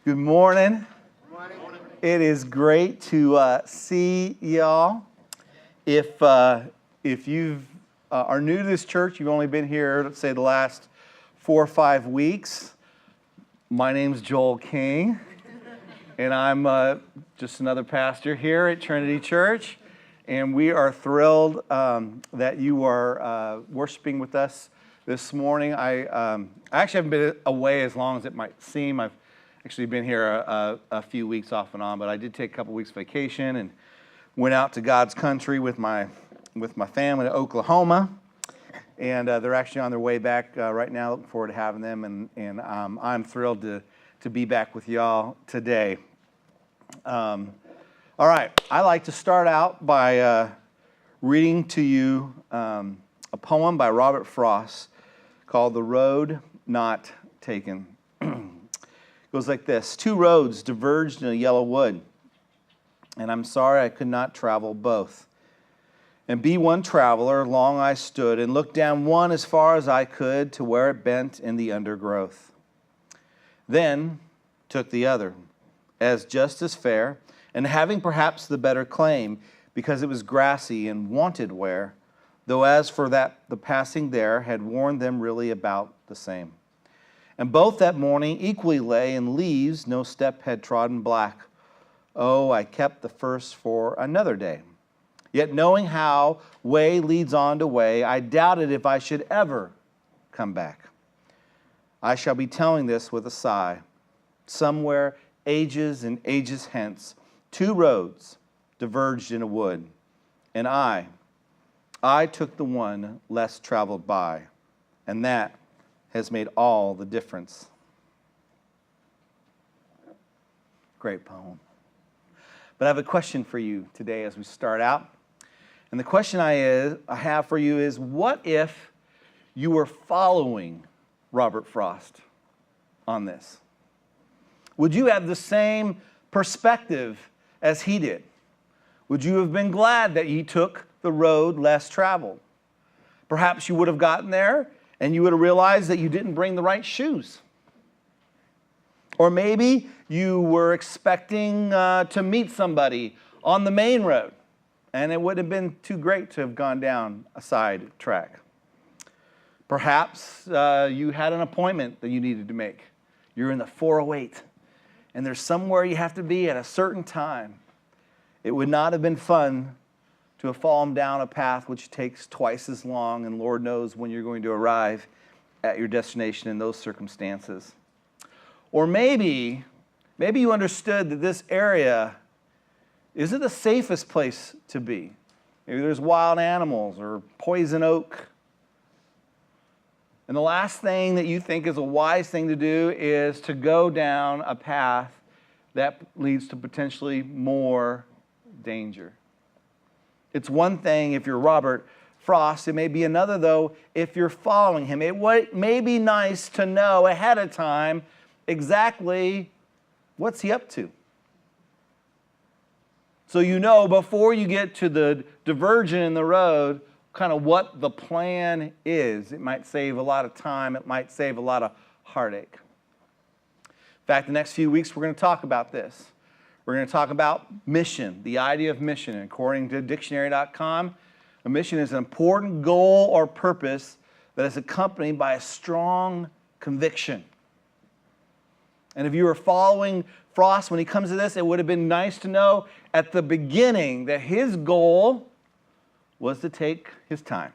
Good morning. It is great to see y'all. If you are new to this church, you've only been here, let's say, the last 4 or 5 weeks. My name's Joel King, and I'm just another pastor here at Trinity Church. And we are thrilled that you are worshiping with us this morning. I actually haven't been away as long as it might seem. I've actually been here a few weeks off and on, but I did take a couple weeks vacation and went out to God's country with my family to Oklahoma, and they're actually on their way back right now. Looking forward to having them, and I'm thrilled to be back with y'all today. All right, I like to start out by reading to you a poem by Robert Frost called "The Road Not Taken." It goes like this: 2 roads diverged in a yellow wood, and I'm sorry I could not travel both. And be one traveler, long I stood, and looked down one as far as I could to where it bent in the undergrowth. Then took the other, as just as fair, and having perhaps the better claim, because it was grassy and wanted wear, though as for that the passing there had worn them really about the same. And both that morning equally lay in leaves, no step had trodden black. Oh, I kept the first for another day. Yet knowing how way leads on to way, I doubted if I should ever come back. I shall be telling this with a sigh. Somewhere, ages and ages hence, 2 roads diverged in a wood, and I took the one less traveled by, and that has made all the difference. Great poem. But I have a question for you today as we start out. And the question I have for you is, what if you were following Robert Frost on this? Would you have the same perspective as he did? Would you have been glad that he took the road less traveled? Perhaps you would have gotten there and you would have realized that you didn't bring the right shoes. Or maybe you were expecting to meet somebody on the main road, and it wouldn't have been too great to have gone down a side track. Perhaps you had an appointment that you needed to make. You're in the 408, and there's somewhere you have to be at a certain time. It would not have been fun to have fallen down a path which takes twice as long, and Lord knows when you're going to arrive at your destination in those circumstances. Or maybe you understood that this area isn't the safest place to be. Maybe there's wild animals or poison oak. And the last thing that you think is a wise thing to do is to go down a path that leads to potentially more danger. It's one thing if you're Robert Frost. It may be another, though, if you're following him. It may be nice to know ahead of time exactly what's he up to. So you know before you get to the diversion in the road, kind of what the plan is. It might save a lot of time. It might save a lot of heartache. In fact, the next few weeks we're going to talk about this. We're going to talk about mission, the idea of mission. According to dictionary.com, a mission is an important goal or purpose that is accompanied by a strong conviction. And if you were following Frost when he comes to this, it would have been nice to know at the beginning that his goal was to take his time.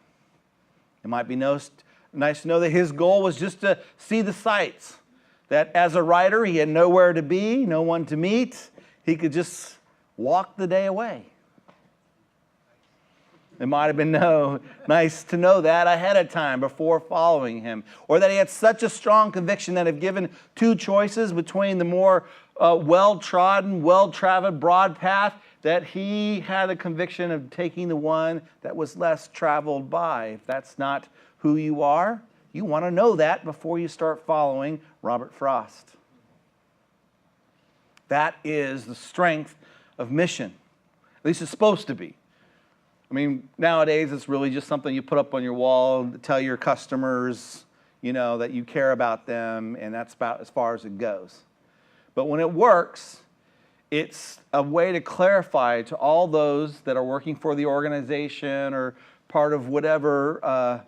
It might be nice to know that his goal was just to see the sights. That as a writer, he had nowhere to be, no one to meet. He could just walk the day away. It might have been nice to know that ahead of time before following him. Or that he had such a strong conviction that if given 2 choices between the more well-trodden, well-traveled, broad path, that he had a conviction of taking the one that was less traveled by. If that's not who you are, you want to know that before you start following Robert Frost. That is the strength of mission. At least it's supposed to be. I mean, nowadays it's really just something you put up on your wall to tell your customers, that you care about them, and that's about as far as it goes. But when it works, it's a way to clarify to all those that are working for the organization or part of whatever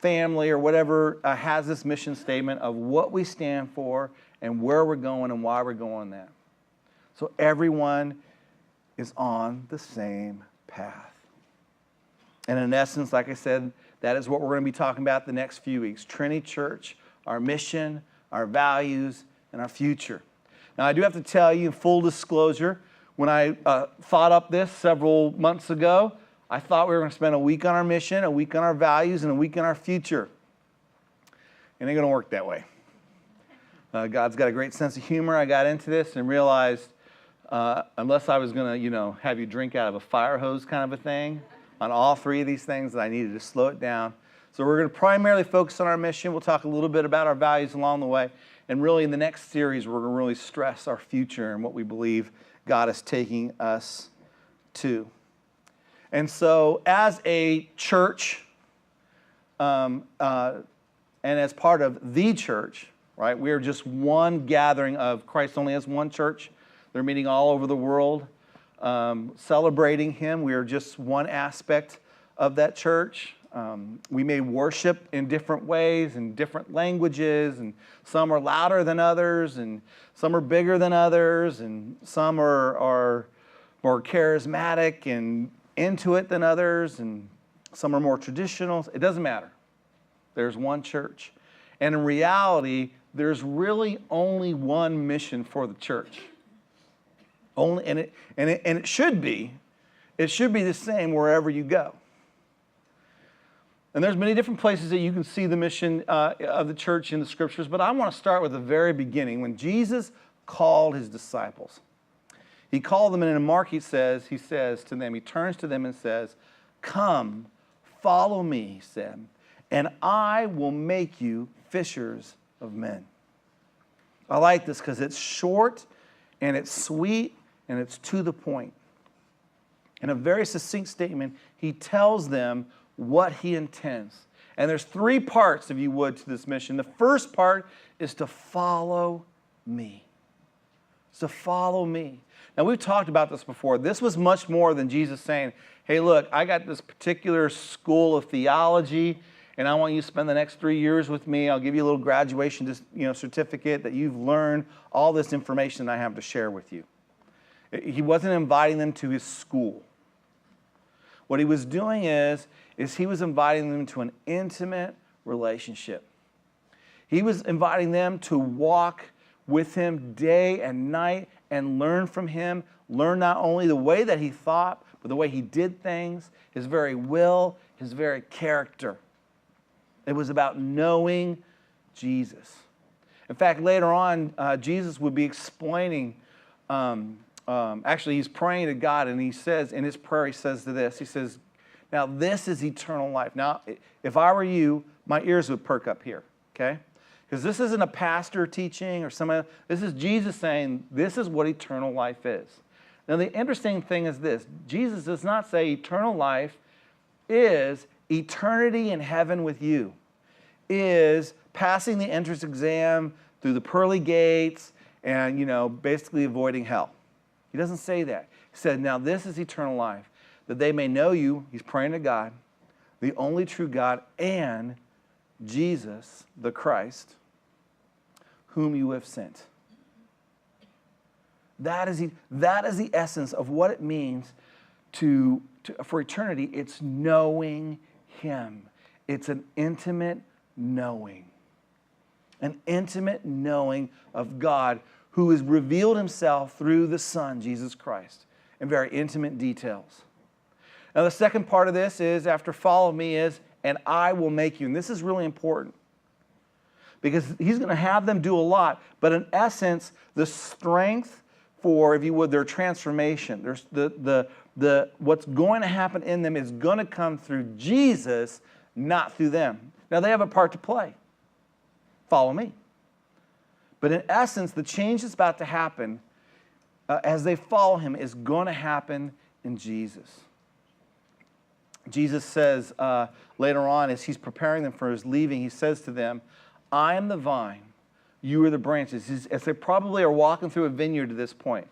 family or whatever has this mission statement of what we stand for and where we're going and why we're going there. So everyone is on the same path. And in essence, like I said, that is what we're going to be talking about the next few weeks. Trinity Church, our mission, our values, and our future. Now, I do have to tell you, in full disclosure, when I thought up this several months ago, I thought we were going to spend a week on our mission, a week on our values, and a week on our future. It ain't going to work that way. God's got a great sense of humor. I got into this and realized unless I was going to, have you drink out of a fire hose kind of a thing on all three of these things, that I needed to slow it down. So we're going to primarily focus on our mission. We'll talk a little bit about our values along the way. And really in the next series, we're going to really stress our future and what we believe God is taking us to. And so as a church, and as part of the church, right, we are just one gathering of Christ only has one church. They're meeting all over the world, celebrating Him. We are just one aspect of that church. We may worship in different ways, in different languages, and some are louder than others, and some are bigger than others, and some are more charismatic and into it than others, and some are more traditional. It doesn't matter. There's one church. And in reality, there's really only one mission for the church. And it should be. It should be the same wherever you go. And there's many different places that you can see the mission of the church in the scriptures, but I want to start with the very beginning. When Jesus called His disciples, He called them, and in Mark He says to them, He turns to them and says, "Come, follow me," He said, "and I will make you fishers of men." I like this because it's short and it's sweet and it's to the point. In a very succinct statement, He tells them what He intends. And there's three parts, if you would, to this mission. The first part is to follow me. It's to follow me. Now, we've talked about this before. This was much more than Jesus saying, "Hey, look, I got this particular school of theology, and I want you to spend the next 3 years with me. I'll give you a little graduation certificate that you've learned all this information I have to share with you." He wasn't inviting them to His school. What He was doing is He was inviting them to an intimate relationship. He was inviting them to walk with Him day and night and learn from Him, learn not only the way that He thought, but the way He did things, His very will, His very character. It was about knowing Jesus. In fact, later on, Jesus would be explaining, actually He's praying to God, and He says, in His prayer, He says to this, He says, "Now this is eternal life." Now, if I were you, my ears would perk up here, okay? Because this isn't a pastor teaching or somebody. This is Jesus saying, this is what eternal life is. Now, the interesting thing is this. Jesus does not say eternal life is eternity in heaven with you, is passing the entrance exam through the pearly gates and, basically avoiding hell. He doesn't say that. He said, now this is eternal life, that they may know you, He's praying to God, the only true God, and Jesus, the Christ, whom you have sent. That is the essence of what it means for eternity. It's knowing Him. It's an intimate knowing. An intimate knowing of God who has revealed Himself through the Son, Jesus Christ, in very intimate details. Now, the second part of this is, after follow me, is, and I will make you. And this is really important because He's going to have them do a lot. But in essence, the strength for, if you would, their transformation, there's what's going to happen in them is going to come through Jesus, not through them. Now, they have a part to play. Follow me. But in essence, the change that's about to happen as they follow Him is going to happen in Jesus. Jesus says later on, as He's preparing them for His leaving, He says to them, "I am the vine, You are the branches. As they probably are walking through a vineyard at this point,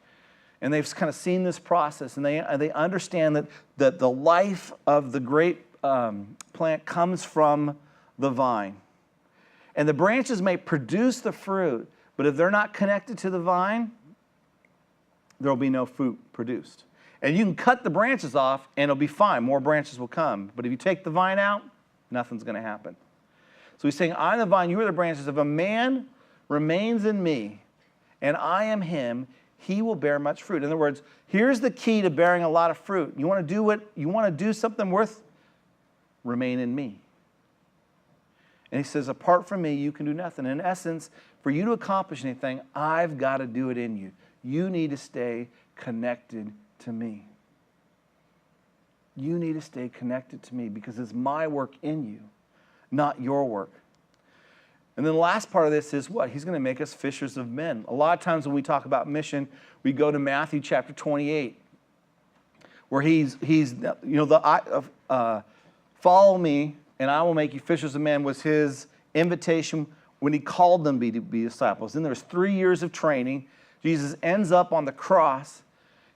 and they've kind of seen this process, and they understand that the life of the grape plant comes from the vine. And the branches may produce the fruit, but if they're not connected to the vine, there will be no fruit produced. And you can cut the branches off, and it'll be fine. More branches will come. But if you take the vine out, nothing's going to happen. So he's saying, I am the vine, you are the branches. If a man remains in me, and I am him, he will bear much fruit. In other words, here's the key to bearing a lot of fruit. You want to do something worth, remain in me. And he says, apart from me, you can do nothing. In essence, for you to accomplish anything, I've got to do it in you. You need to stay connected to me. You need to stay connected to me because it's my work in you, not your work. And then the last part of this is what? He's going to make us fishers of men. A lot of times when we talk about mission, we go to Matthew chapter 28, where he's follow me and I will make you fishers of men was his invitation when he called them to be disciples. Then there's 3 years of training. Jesus ends up on the cross.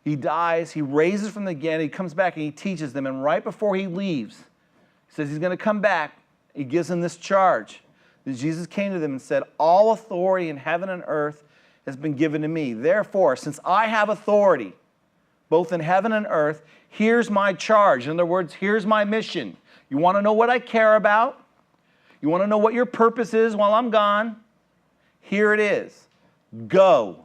He dies. He raises from the dead. He comes back and he teaches them. And right before he leaves, he says he's going to come back. He gives them this charge. Jesus came to them and said, all authority in heaven and earth has been given to me. Therefore, since I have authority, both in heaven and earth, here's my charge. In other words, here's my mission. You want to know what I care about? You want to know what your purpose is while I'm gone? Here it is. Go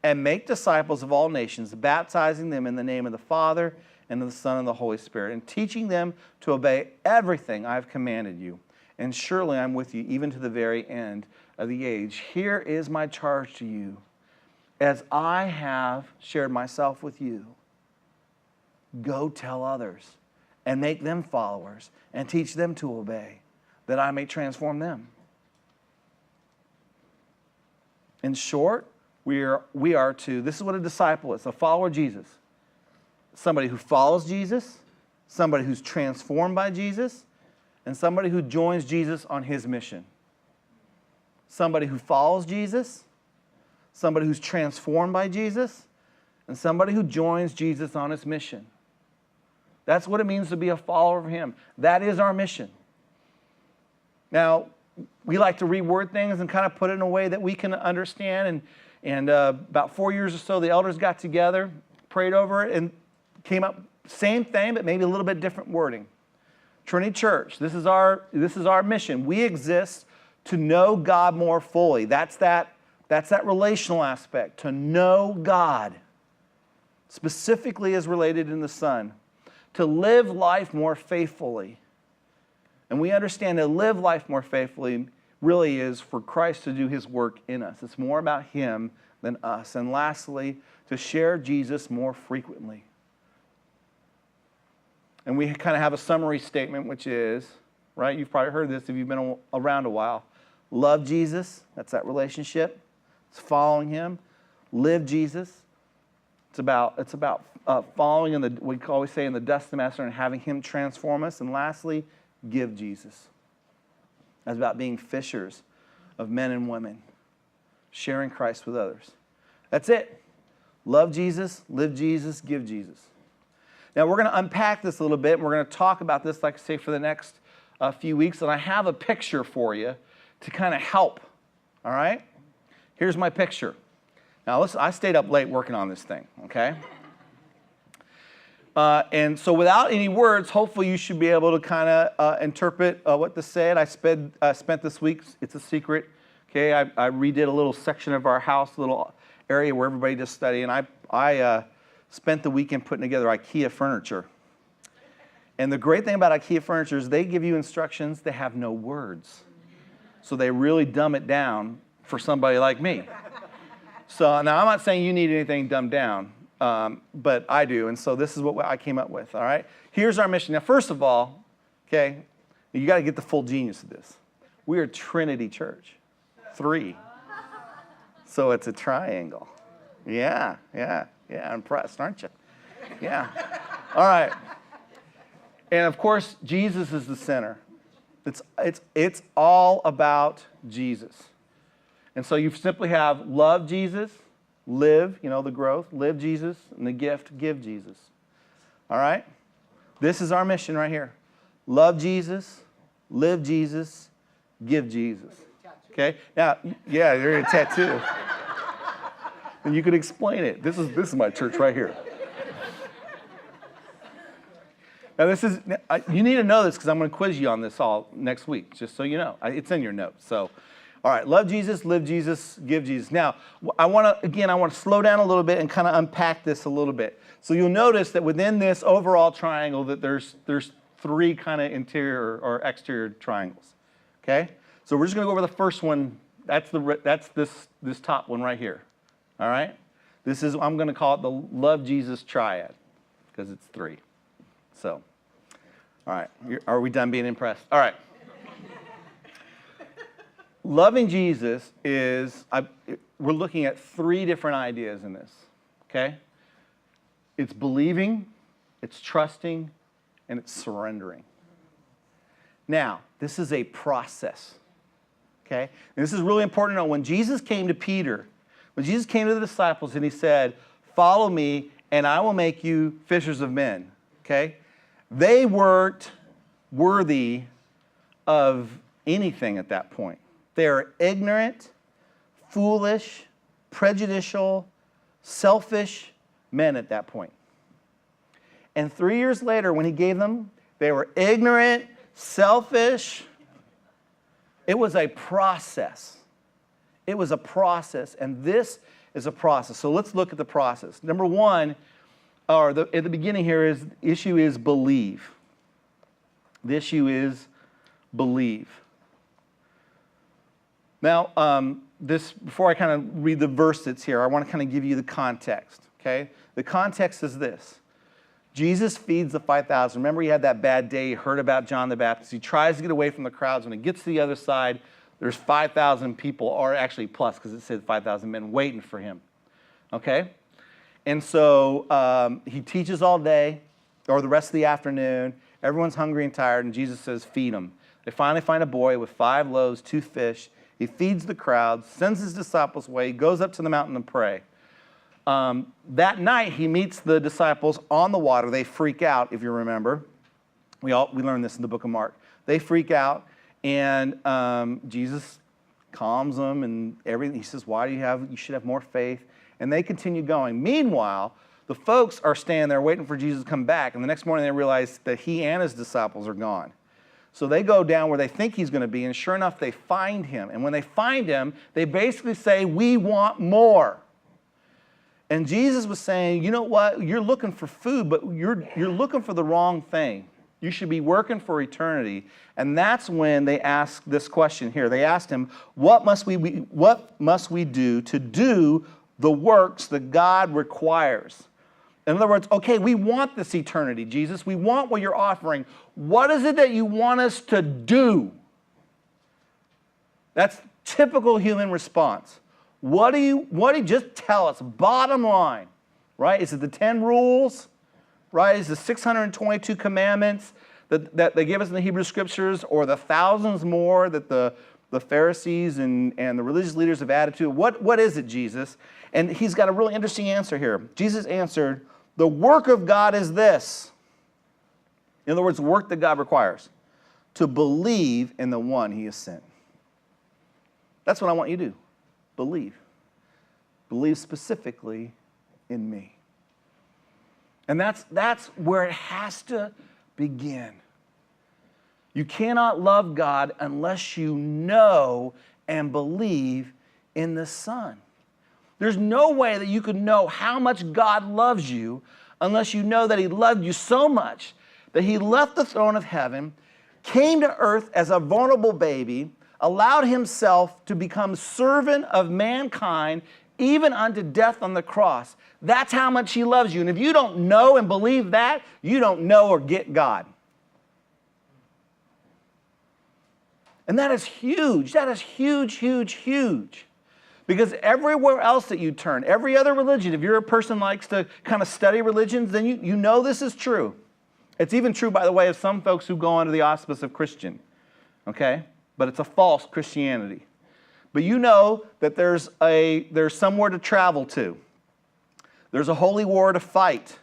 and make disciples of all nations, baptizing them in the name of the Father and of the Son and the Holy Spirit, and teaching them to obey everything I've commanded you. And surely I'm with you even to the very end of the age. Here is my charge to you, as I have shared myself with you. Go tell others and make them followers and teach them to obey, that I may transform them. In short, we are to, this is what a disciple is, a follower of Jesus. Somebody who follows Jesus, somebody who's transformed by Jesus, and somebody who joins Jesus on his mission. Somebody who follows Jesus, somebody who's transformed by Jesus, and somebody who joins Jesus on his mission. That's what it means to be a follower of him. That is our mission. Now, we like to reword things and kind of put it in a way that we can understand. And about 4 years or so, the elders got together, prayed over it, and came up, same thing, but maybe a little bit different wording. Trinity Church, this is our mission. We exist to know God more fully. That's that relational aspect, to know God, specifically as related in the Son, to live life more faithfully. And we understand that live life more faithfully really is for Christ to do his work in us. It's more about him than us. And lastly, to share Jesus more frequently. And we kind of have a summary statement, which is, right, you've probably heard this if you've been around a while. Love Jesus, that's that relationship. It's following him. Live Jesus. It's about following in the, we always say, in the dust of the master and having him transform us. And lastly, give Jesus. That's about being fishers of men and women, sharing Christ with others. That's it. Love Jesus, live Jesus, give Jesus. Now, we're going to unpack this a little bit, and we're going to talk about this, like I say, for the next few weeks. And I have a picture for you to kind of help, all right? Here's my picture. Now, listen, I stayed up late working on this thing, okay? And so without any words, hopefully you should be able to kind of interpret what this said. I spent this week, it's a secret, okay? I redid a little section of our house, a little area where everybody just study, and I spent the weekend putting together IKEA furniture. And the great thing about IKEA furniture is they give you instructions that have no words. So they really dumb it down for somebody like me. So now I'm not saying you need anything dumbed down, but I do. And so this is what I came up with, all right? Here's our mission. Now, first of all, okay, you got to get the full genius of this. We are Trinity Church. 3. So it's a triangle. Yeah. Impressed, aren't you? Yeah. All right. And of course, Jesus is the center. It's all about Jesus. And so you simply have love Jesus, live, the growth, live Jesus, and the gift, give Jesus. All right? This is our mission right here. Love Jesus, live Jesus, give Jesus. Okay? Now, yeah, you're a tattoo. And you could explain it. This is my church right here. Now, you need to know this because I'm going to quiz you on this all next week, just so you know. It's in your notes. So, all right, love Jesus, live Jesus, give Jesus. Now, I want to slow down a little bit and kind of unpack this a little bit. So you'll notice that within this overall triangle that there's three kind of interior or exterior triangles. Okay? So we're just going to go over the first one. That's this top one right here. All right? I'm going to call it the love Jesus triad because it's three. So, all right. Are we done being impressed? All right. Loving Jesus we're looking at three different ideas in this. Okay? It's believing, it's trusting, and it's surrendering. Now, this is a process. Okay? And this is really important to know. When Jesus came to Peter, when Jesus came to the disciples and he said, "Follow me and I will make you fishers of men." Okay? They weren't worthy of anything at that point. They are ignorant, foolish, prejudicial, selfish men at that point. And 3 years later, when he gave them, they were ignorant, selfish. It was a process. It was a process, and this is a process. So let's look at the process. Number one, at the beginning here, the issue is believe. The issue is believe. Now, before I kind of read the verse that's here, I want to kind of give you the context, okay? The context is this. Jesus feeds the 5,000. Remember, he had that bad day. He heard about John the Baptist. He tries to get away from the crowds. When he gets to the other side, there's 5,000 people, or actually plus, because it said 5,000 men waiting for him, okay? And so he teaches all day, or the rest of the afternoon. Everyone's hungry and tired, and Jesus says, feed them. They finally find a boy with 5 loaves, 2 fish. He feeds the crowd, sends his disciples away, goes up to the mountain to pray. That night, he meets the disciples on the water. They freak out, if you remember. We learned this in the book of Mark. They freak out, and Jesus calms them and everything. He says, you should have more faith. And they continue going. Meanwhile, the folks are standing there waiting for Jesus to come back, and the next morning they realize that he and his disciples are gone. So they go down where they think he's going to be, and sure enough, they find him. And when they find him, they basically say, "We want more." And Jesus was saying, you know what? You're looking for food, but you're looking for the wrong thing. You should be working for eternity. And that's when they asked this question here. They asked him, what must we do to do the works that God requires? In other words, okay, we want this eternity, Jesus. We want what you're offering. What is it that you want us to do? That's typical human response. What do you just tell us, bottom line, right? Is it the 10 rules, right? Is it the 622 commandments that they give us in the Hebrew Scriptures, or the thousands more that the Pharisees and the religious leaders have added to? What is it, Jesus? And he's got a really interesting answer here. Jesus answered, the work of God is this. In other words, the work that God requires, to believe in the one he has sent. That's what I want you to do. Believe. Believe specifically in me. And that's where it has to begin. You cannot love God unless you know and believe in the Son. There's no way that you could know how much God loves you unless you know that he loved you so much that he left the throne of heaven, came to earth as a vulnerable baby, allowed himself to become servant of mankind, even unto death on the cross. That's how much he loves you. And if you don't know and believe that, you don't know or get God. And that is huge. That is huge, huge, huge. Because everywhere else that you turn, every other religion, if you're a person who likes to kind of study religions, then you know this is true. It's even true, by the way, of some folks who go under the auspice of Christian. Okay? But it's a false Christianity. But you know that there's somewhere to travel to. There's a holy war to fight.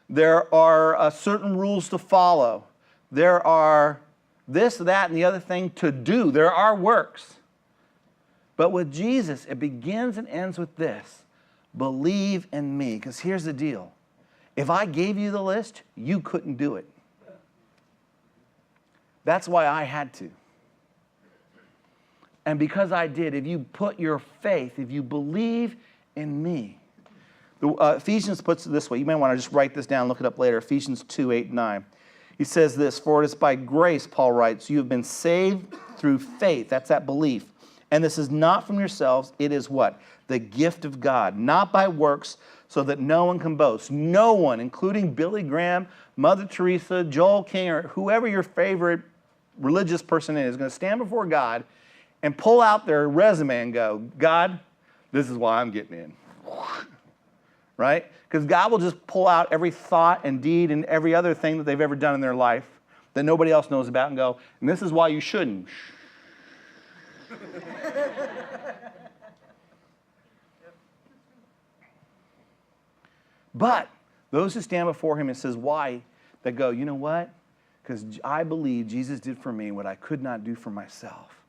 There are certain rules to follow. There are this, that, and the other thing to do. There are works. But with Jesus, it begins and ends with this. Believe in me. Because here's the deal. If I gave you the list, you couldn't do it. That's why I had to. And because I did, if you put your faith, if you believe in me. Ephesians puts it this way. You may want to just write this down, look it up later. Ephesians 2, 8, 9. He says this, for it is by grace, Paul writes, you have been saved through faith. That's that belief. And this is not from yourselves. It is what? The gift of God, not by works, so that no one can boast. No one, including Billy Graham, Mother Teresa, Joel King, or whoever your favorite religious person is going to stand before God and pull out their resume and go, God, this is why I'm getting in. Right? Because God will just pull out every thought and deed and every other thing that they've ever done in their life that nobody else knows about and go, and this is why you shouldn't. But those who stand before him and says, why? That go, you know what? Because I believe Jesus did for me what I could not do for myself.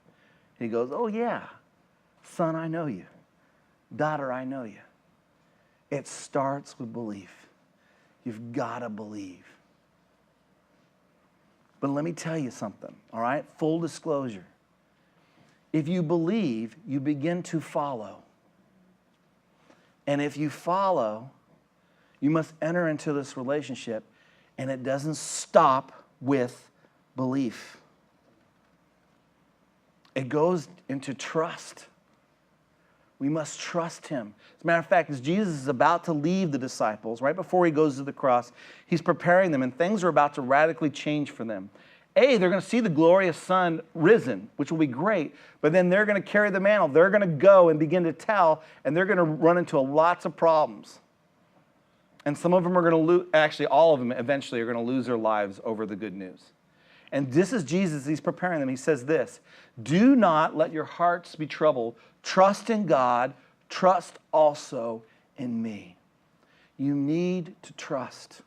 He goes, oh yeah, son, I know you. Daughter, I know you. It starts with belief. You've got to believe. But let me tell you something, all right? Full disclosure. If you believe, you begin to follow. And if you follow, you must enter into this relationship, and it doesn't stop with belief. It goes into trust. We must trust him. As a matter of fact, as Jesus is about to leave the disciples, right before he goes to the cross, he's preparing them, and things are about to radically change for them. They're going to see the glorious Son risen, which will be great, but then they're going to carry the mantle. They're going to go and begin to tell, and they're going to run into lots of problems. And some of them are going to lose, actually all of them eventually are going to lose their lives over the good news. And this is Jesus, he's preparing them. He says this, do not let your hearts be troubled. Trust in God, trust also in me. You need to trust.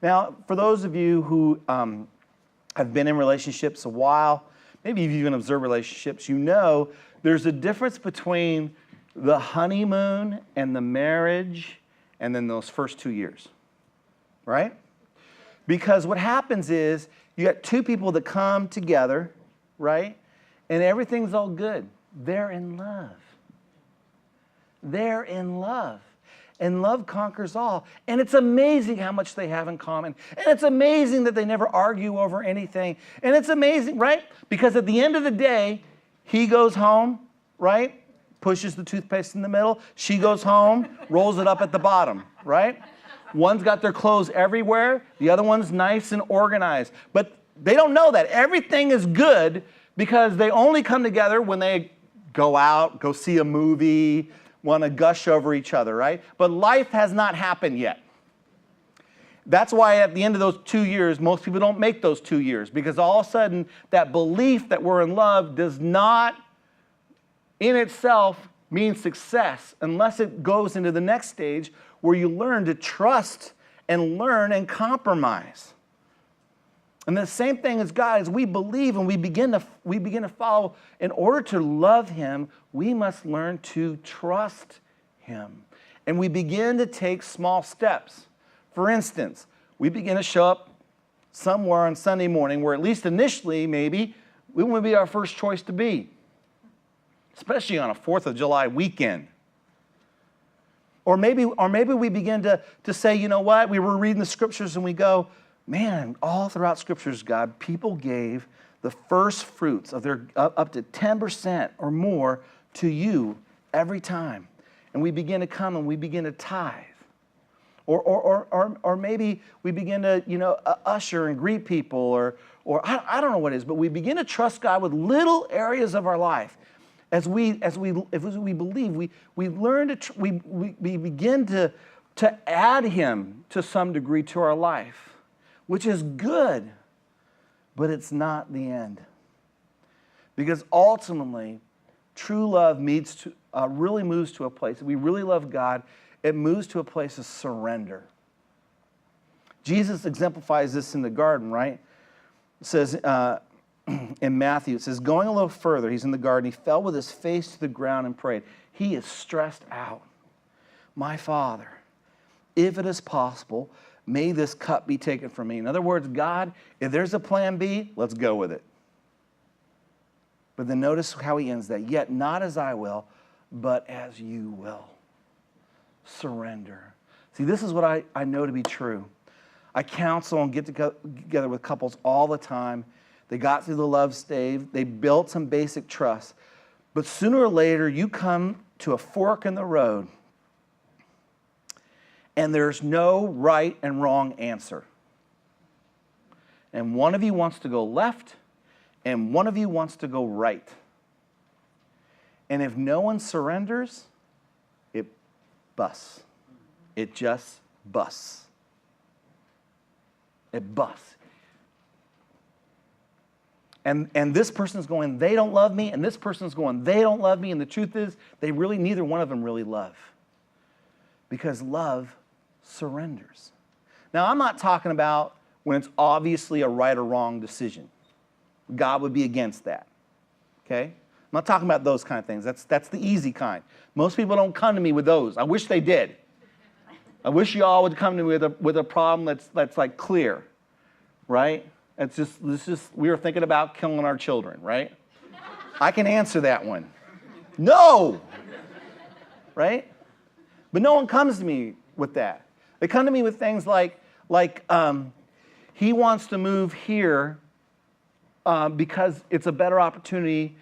Now, for those of you who have been in relationships a while, maybe you've even observed relationships, you know there's a difference between the honeymoon and the marriage and then those first 2 years, right? Because what happens is you got two people that come together, right? And everything's all good. They're in love. They're in love. And love conquers all. And it's amazing how much they have in common. And it's amazing that they never argue over anything. And it's amazing, right? Because at the end of the day, he goes home, right? Pushes the toothpaste in the middle. She goes home, rolls it up at the bottom, right? One's got their clothes everywhere. The other one's nice and organized. But they don't know that. Everything is good because they only come together when they go out, go see a movie, want to gush over each other, right? But life has not happened yet. That's why at the end of those 2 years, most people don't make those 2 years, because all of a sudden that belief that we're in love does not in itself mean success unless it goes into the next stage where you learn to trust and learn and compromise. And the same thing as God, as we believe and we begin to follow, in order to love him, we must learn to trust him. And we begin to take small steps. For instance, we begin to show up somewhere on Sunday morning where at least initially maybe we want to be our first choice to be, especially on a 4th of July weekend. Or maybe we begin to say, you know what, we were reading the scriptures and we go, man, all throughout scriptures, God, people gave the first fruits of their up to 10% or more to you every time. And we begin to come and we begin to tithe. Or maybe we begin to, usher and greet people, or I don't know what it is, but we begin to trust God with little areas of our life. As we believe, we learn to we begin to add him to some degree to our life, which is good, but it's not the end. Because ultimately, True love really moves to a place. If we really love God, it moves to a place of surrender. Jesus exemplifies this in the garden, right? It says in Matthew, it says, going a little further, he's in the garden, he fell with his face to the ground and prayed. He is stressed out. My Father, if it is possible, may this cup be taken from me. In other words, God, if there's a plan B, let's go with it. But then notice how he ends that. Yet not as I will, but as you will. Surrender. See, this is what I know to be true. I counsel and get together with couples all the time. They got through the love stage. They built some basic trust. But sooner or later, you come to a fork in the road, and there's no right and wrong answer. And one of you wants to go left, and one of you wants to go right. And if no one surrenders, it busts. It just busts. It busts. And this person's going, they don't love me, and this person's going, they don't love me, and the truth is, neither one of them really love. Because love surrenders. Now, I'm not talking about when it's obviously a right or wrong decision. God would be against that. Okay? I'm not talking about those kind of things. That's the easy kind. Most people don't come to me with those. I wish they did. I wish you all would come to me with a problem that's like clear, right? It's just we were thinking about killing our children, right? I can answer that one. No, right? But no one comes to me with that. They come to me with things like he wants to move here because it's a better opportunity,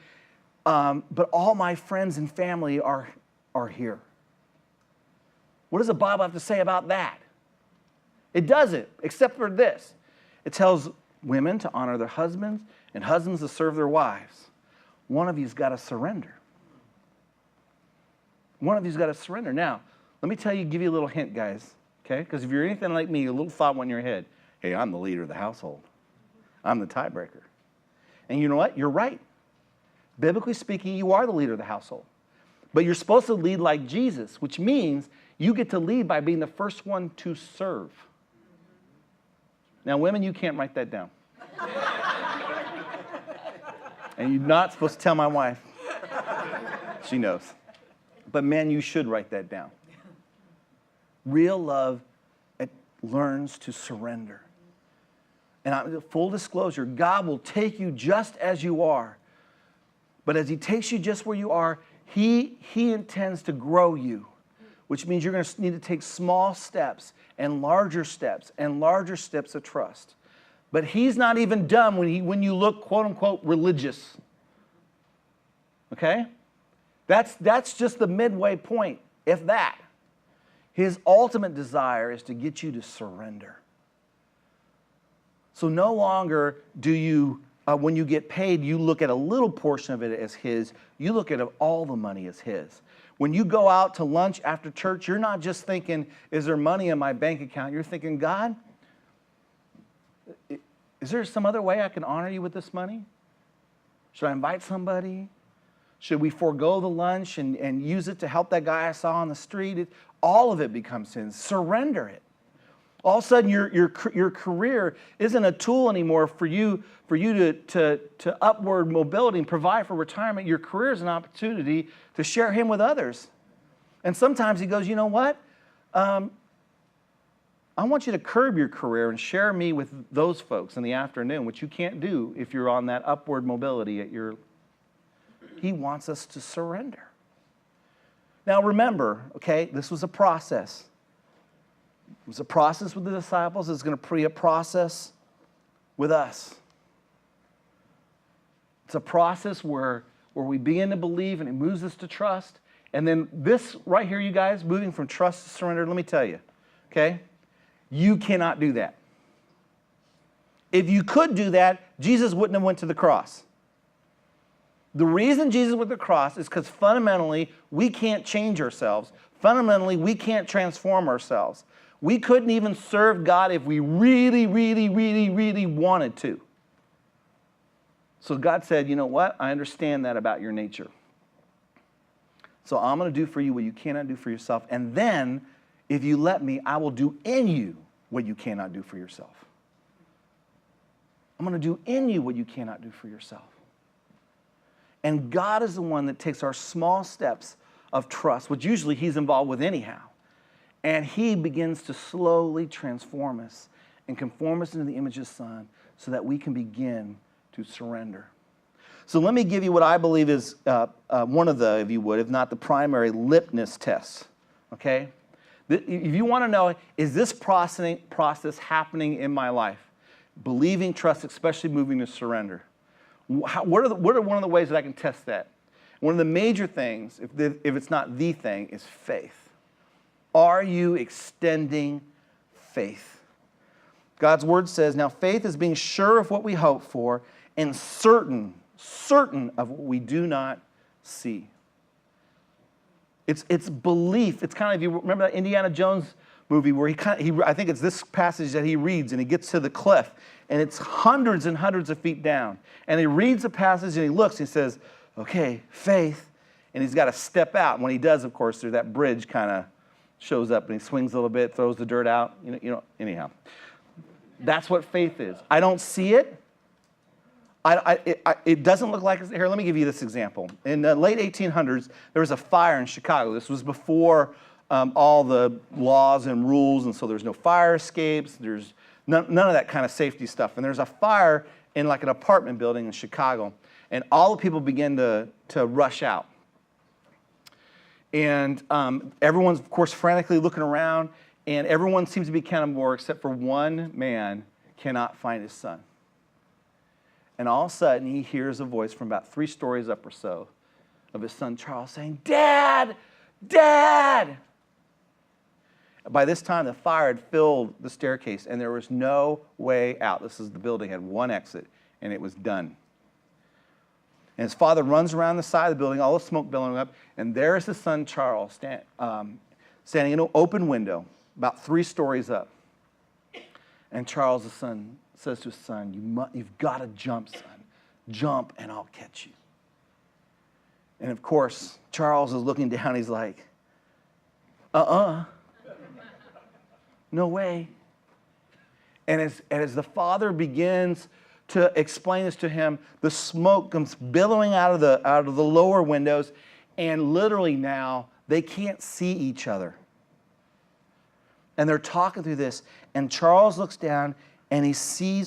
but all my friends and family are here. What does the Bible have to say about that? It doesn't, except for this. It tells women to honor their husbands and husbands to serve their wives. One of you's got to surrender. One of you's got to surrender. Now, let me give you a little hint, guys, okay? Because if you're anything like me, a little thought went in your head. Hey, I'm the leader of the household. I'm the tiebreaker. And you know what? You're right. Biblically speaking, you are the leader of the household. But you're supposed to lead like Jesus, which means you get to lead by being the first one to serve. Now, women, you can't write that down. And you're not supposed to tell my wife. She knows. But men, you should write that down. Real love, it learns to surrender. And full disclosure, God will take you just as you are. But as he takes you just where you are, he intends to grow you, which means you're going to need to take small steps and larger steps of trust. But he's not even done when you look, quote unquote, religious. Okay? That's just the midway point, if that. His ultimate desire is to get you to surrender. So no longer do you, when you get paid, you look at a little portion of it as his. You look at all the money as his. When you go out to lunch after church, you're not just thinking, is there money in my bank account? You're thinking, God, is there some other way I can honor you with this money? Should I invite somebody? Should we forego the lunch and use it to help that guy I saw on the street? All of it becomes sin. Surrender it. All of a sudden, your career isn't a tool anymore for you to upward mobility and provide for retirement. Your career is an opportunity to share him with others. And sometimes he goes, you know what? I want you to curb your career and share me with those folks in the afternoon, which you can't do if you're on that upward mobility at your... He wants us to surrender. Now remember, okay, this was a process. It was a process with the disciples. It's going to be a process with us. It's a process where we begin to believe and it moves us to trust. And then this right here, you guys, moving from trust to surrender, let me tell you, okay? You cannot do that. If you could do that, Jesus wouldn't have went to the cross. The reason Jesus went to the cross is because fundamentally, we can't change ourselves. Fundamentally, we can't transform ourselves. We couldn't even serve God if we really, really, really, really wanted to. So God said, you know what? I understand that about your nature. So I'm going to do for you what you cannot do for yourself. And then, if you let me, I will do in you what you cannot do for yourself. I'm going to do in you what you cannot do for yourself. And God is the one that takes our small steps of trust, which usually he's involved with anyhow. And he begins to slowly transform us and conform us into the image of his Son so that we can begin to surrender. So let me give you what I believe is one of the, if you would, if not the primary litmus tests, okay? If you want to know, is this process happening in my life? Believing, trust, especially moving to surrender. What are one of the ways that I can test that? One of the major things, if it's not the thing, is faith. Are you extending faith? God's word says, now faith is being sure of what we hope for and certain of what we do not see. It's belief. It's kind of, you remember that Indiana Jones movie where I think it's this passage that he reads and he gets to the cliff and it's hundreds and hundreds of feet down. And he reads the passage and he looks and he says, okay, faith. And he's got to step out. And when he does, of course, there's that bridge kind of shows up and he swings a little bit, throws the dirt out. Anyhow. That's what faith is. I don't see it. It doesn't look like it's here. Let me give you this example. In the late 1800s, there was a fire in Chicago. This was before all the laws and rules, and so there's no fire escapes. There's none of that kind of safety stuff. And there's a fire in like an apartment building in Chicago, and all the people begin to rush out. And everyone's, of course, frantically looking around, and everyone seems to be counted more, except for one man cannot find his son. And all of a sudden, he hears a voice from about 3 stories up or so of his son Charles saying, "Dad! Dad!" By this time, the fire had filled the staircase, and there was no way out. The building had one exit, and it was done. And his father runs around the side of the building, all the smoke billowing up, and there's his son Charles standing in an open window, about 3 stories up. And Charles, the son, says to his son, you've got to jump, son. Jump, and I'll catch you. And of course, Charles is looking down. He's like, no way. And as the father begins to explain this to him, the smoke comes billowing out of the lower windows, and literally now they can't see each other. And they're talking through this, and Charles looks down, and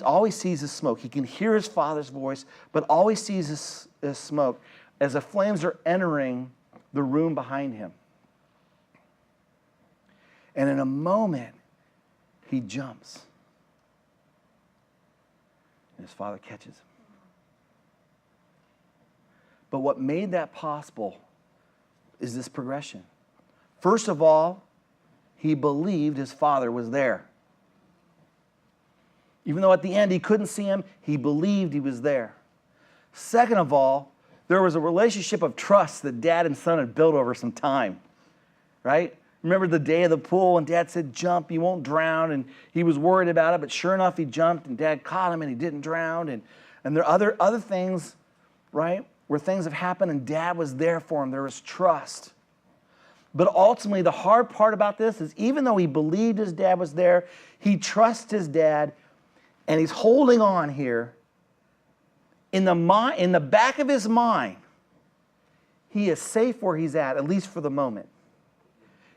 all he sees is smoke. He can hear his father's voice, but all he sees is smoke as the flames are entering the room behind him. And in a moment, he jumps. And his father catches him. But what made that possible is this progression. First of all, he believed his father was there. Even though at the end he couldn't see him, he believed he was there. Second of all, there was a relationship of trust that dad and son had built over some time, right? Remember the day of the pool, and dad said, jump, you won't drown, and he was worried about it, but sure enough, he jumped, and dad caught him, and he didn't drown, and there are other things, right, where things have happened, and dad was there for him. There was trust. But ultimately, the hard part about this is even though he believed his dad was there, he trusts his dad, and he's holding on here. In the back of his mind, he is safe where he's at least for the moment.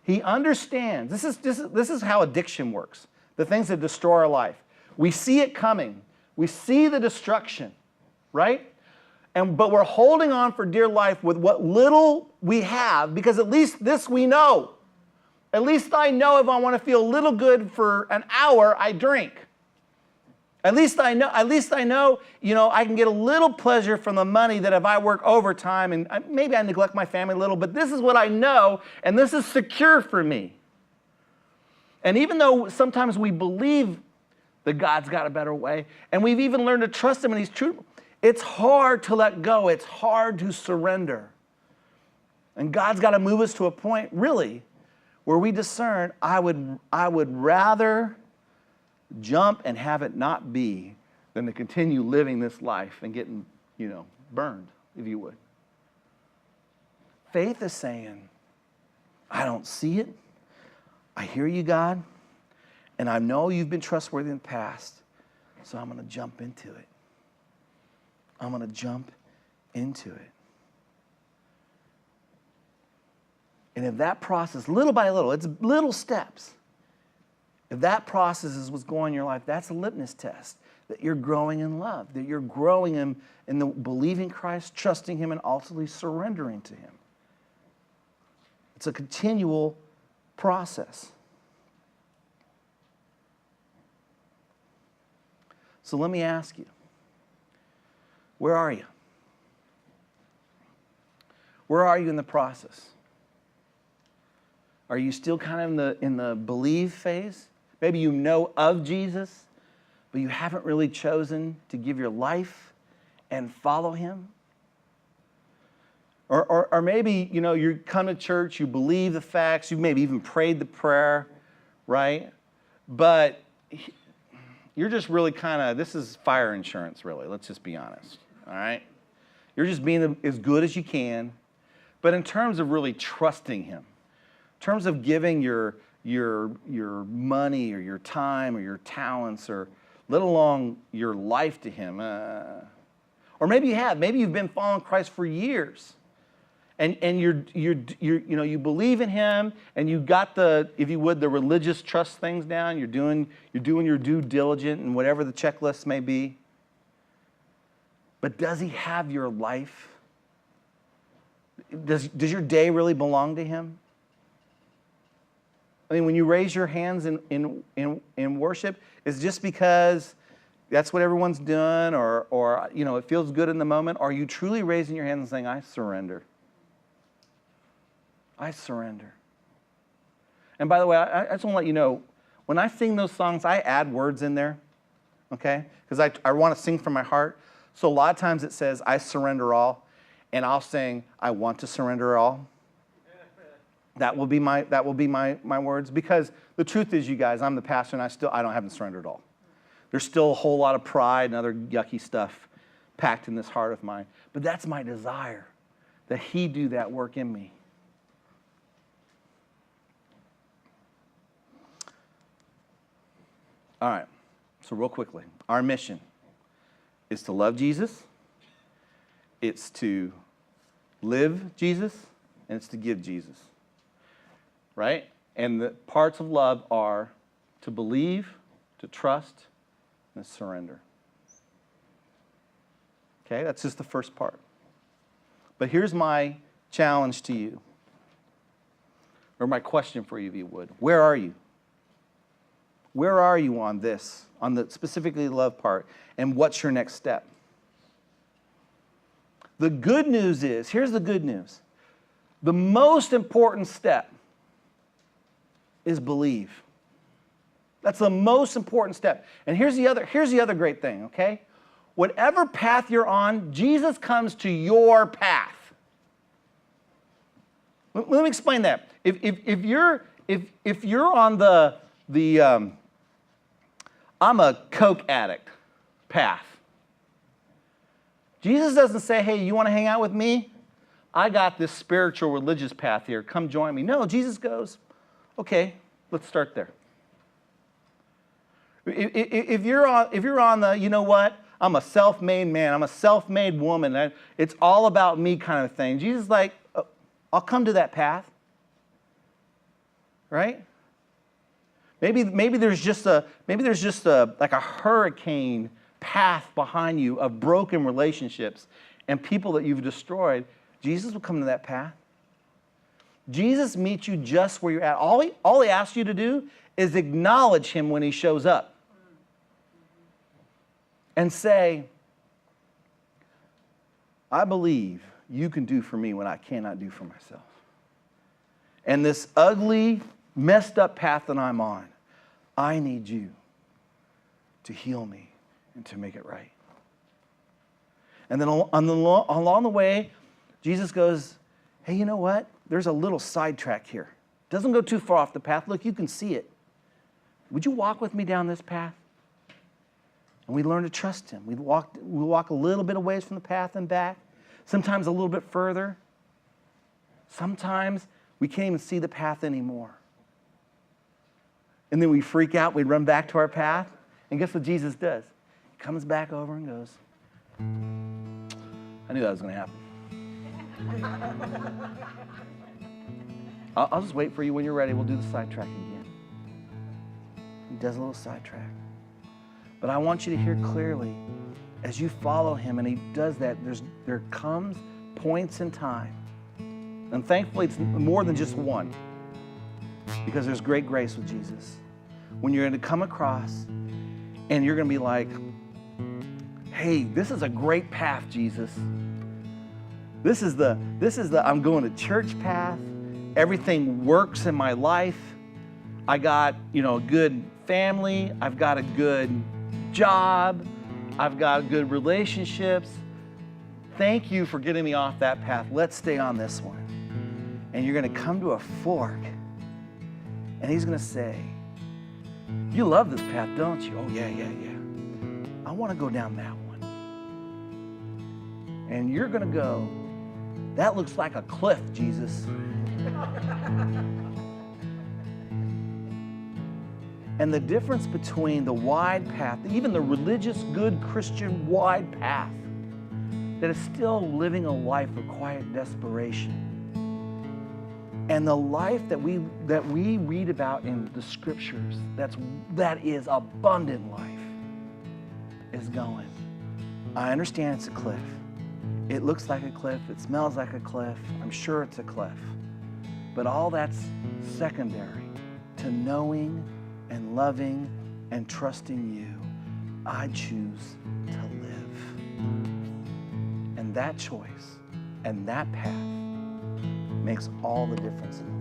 He understands. This is how addiction works. The things that destroy our life. We see it coming. We see the destruction, right? But we're holding on for dear life with what little we have, because at least this we know. At least I know if I want to feel a little good for an hour, I drink. At least I know, I can get a little pleasure from the money that if I work overtime, and maybe I neglect my family a little, but this is what I know, and this is secure for me. And even though sometimes we believe that God's got a better way, and we've even learned to trust Him and He's true, it's hard to let go. It's hard to surrender. And God's got to move us to a point, really, where we discern, I would rather jump and have it not be than to continue living this life and getting, burned, if you would. Faith is saying, I don't see it. I hear you, God. And I know you've been trustworthy in the past. So I'm going to jump into it. I'm going to jump into it. And if that process, little by little, it's little steps. If that process is what's going on in your life, that's a litmus test that you're growing in love, that you're growing in the believing Christ, trusting him, and ultimately surrendering to him. It's a continual process. So let me ask you, where are you? Where are you in the process? Are you still kind of in the believe phase? Maybe you know of Jesus, but you haven't really chosen to give your life and follow him. Or maybe, you come to church, you believe the facts, you maybe even prayed the prayer, right? But you're just really this is fire insurance, really. Let's just be honest, all right? You're just being as good as you can. But in terms of really trusting him, in terms of giving your money or your time or your talents or let alone your life to him, or maybe you have. Maybe you've been following Christ for years, and you believe in him, and you got the, if you would, the religious trust things down. You're doing your due diligence and whatever the checklist may be. But does he have your life? Does your day really belong to him? I mean, when you raise your hands in worship, is it just because that's what everyone's doing, or it feels good in the moment? Or are you truly raising your hands and saying, I surrender? I surrender. And by the way, I just want to let you know, when I sing those songs, I add words in there, okay? Because I want to sing from my heart. So a lot of times it says, I surrender all, and I'll sing, I want to surrender all. That will be my words, because the truth is, you guys, I'm the pastor, and I haven't surrendered all. There's still a whole lot of pride and other yucky stuff packed in this heart of mine. But that's my desire, that he do that work in me. All right, so real quickly, our mission is to love Jesus, it's to live Jesus, and it's to give Jesus. Right? And the parts of love are to believe, to trust, and to surrender. Okay, that's just the first part. But here's my challenge to you, or my question for you, if you would. Where are you? Where are you on this, on the specifically love part, and what's your next step? The good news is, here's the good news. The most important step is believe. That's the most important step. And here's the other great thing, okay? Whatever path you're on, Jesus comes to your path. Let me explain that. If you're on the I'm a Coke addict path, Jesus doesn't say, hey, you want to hang out with me? I got this spiritual religious path here. Come join me. No, Jesus goes, okay, let's start there. If you're on the, you know what, I'm a self-made man, I'm a self-made woman, it's all about me kind of thing. Jesus is like, oh, I'll come to that path, right? Maybe there's just a like a hurricane path behind you of broken relationships and people that you've destroyed. Jesus will come to that path. Jesus meets you just where you're at. All he asks you to do is acknowledge him when he shows up. And say, I believe you can do for me what I cannot do for myself. And this ugly, messed up path that I'm on, I need you to heal me and to make it right. And then along the way, Jesus goes, hey, you know what? There's a little sidetrack here. Doesn't go too far off the path. Look, you can see it. Would you walk with me down this path? And we learn to trust him. We walk a little bit away from the path and back, sometimes a little bit further. Sometimes we can't even see the path anymore. And then we freak out, we run back to our path. And guess what Jesus does? He comes back over and goes, I knew that was going to happen. I'll just wait for you when you're ready. We'll do the sidetrack again. He does a little sidetrack. But I want you to hear clearly, as you follow him and he does that, there comes points in time. And thankfully, it's more than just one. Because there's great grace with Jesus. When you're going to come across and you're going to be like, hey, this is a great path, Jesus. This is the I'm going to church path. Everything works in my life. I got, a good family. I've got a good job. I've got good relationships. Thank you for getting me off that path. Let's stay on this one. And you're going to come to a fork. And he's going to say, you love this path, don't you? Oh, yeah. I want to go down that one. And you're going to go, that looks like a cliff, Jesus. And the difference between the wide path, even the religious, good Christian wide path, that is still living a life of quiet desperation, and the life that we read about in the scriptures, that is abundant life, is going, I understand it's a cliff. It looks like a cliff. It smells like a cliff. I'm sure it's a cliff. But all that's secondary to knowing and loving and trusting you. I choose to live. And that choice and that path makes all the difference in